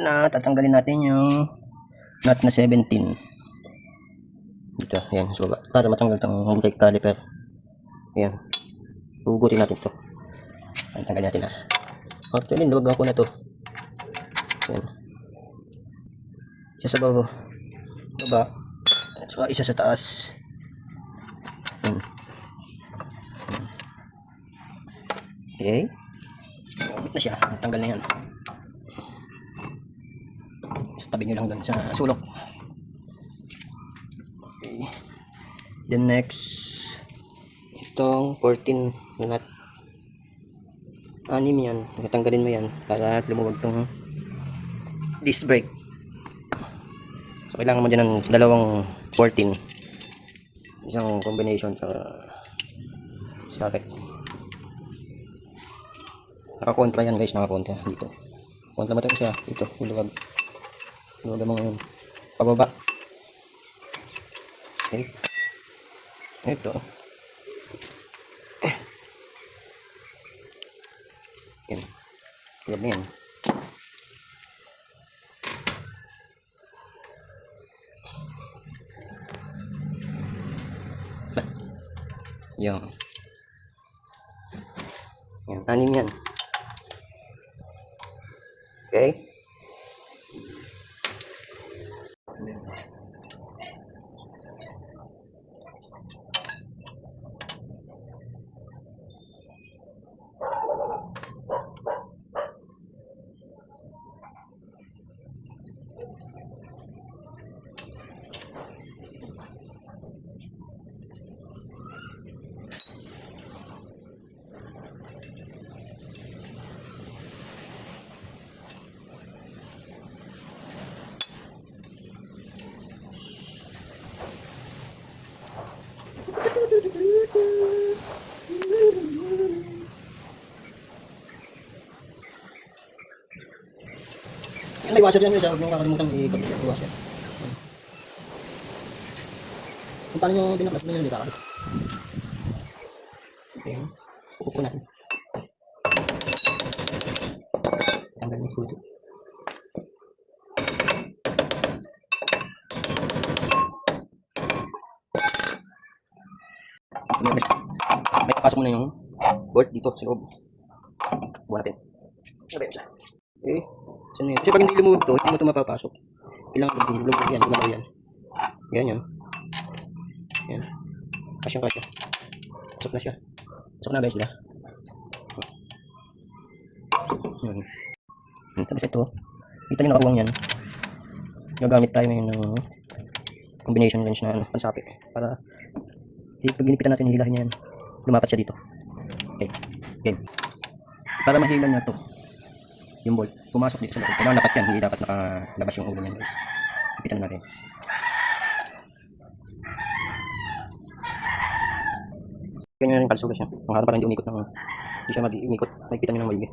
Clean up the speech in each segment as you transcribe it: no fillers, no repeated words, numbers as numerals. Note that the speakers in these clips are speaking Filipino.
na, tatanggalin natin yung nut na 17. Dito, yan, so para matanggal itong brake caliper. Yan. Hugutin natin ito. Ayan, tanggalin natin na. Actually, luwag ako na ito. Yan. Isa sa baba. At saka isa sa taas. Yan. Okay. Hugot na siya. Tanggal na yan. Tabi nyo lang doon sa sulok. Okay. Then next, itong 14 na nut. 6 yan. Natanggalin mo yan para lumuwag tong disc brake. So kailangan mo dyan ng dalawang 14. Isang combination sa socket. Nakakontra yan guys, nakakontra dito. Kontra mo ito siya, dito, iluwag. Iluwag mo ngayon. Pababa. Okay. Ito. Yan. Iluwag na yan. Yan. Yan, 6 yan. Okay. May washer yan guys, huwag nyo kakalimutan i-kapit yung washer. Kung paano nyo binaklas nyo yun, hindi kakabit. Okay, pupuk po natin. Tanggal yung susi. May kapasok mo na yung bolt dito sa loob. Buwan natin. Sabi yun siya. Okay. Kasi pag hindi lumuwag to, hindi mo ito mapapasok. Kailangan lumubog yan, gumalaw yan. Yan yan. Yan. Kasyang kasya. Pasok na siya. Pasok na guys sila. Yan. Tapos ito, kita nyo nakabuwang yan. Gagamit tayo ngayon ng combination wrench na pansapi. Para pag ginipitan natin, hilahin yan. Lumapat siya dito. Okay. Okay. Para mahilan na to yung bolt, pumasok dito sa loob. Kailangan dapat yan, hindi dapat nakalabas yung ulo niyan guys. Ipitan na natin. Ganyan yung kalso guys. Ang harap para hindi umikot ng, hindi siya mag-umikot. Nagpitan nyo ng maigi.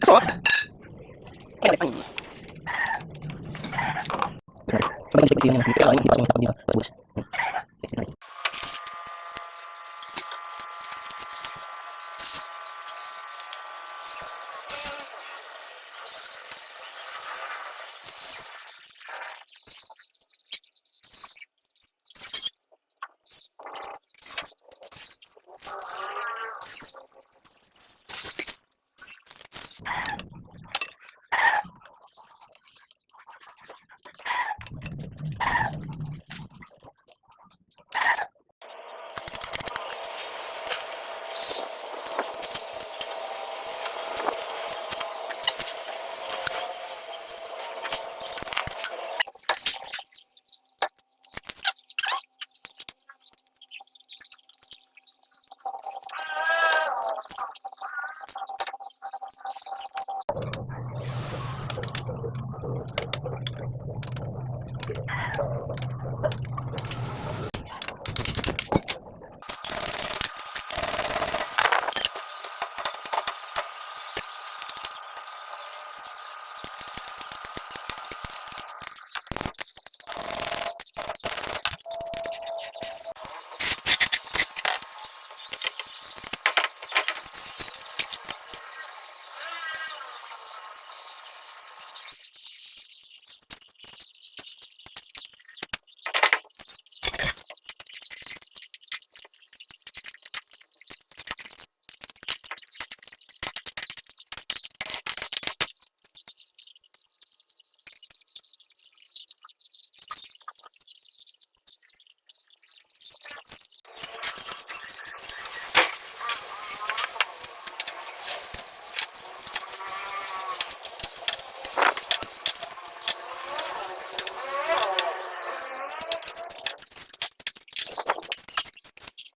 So,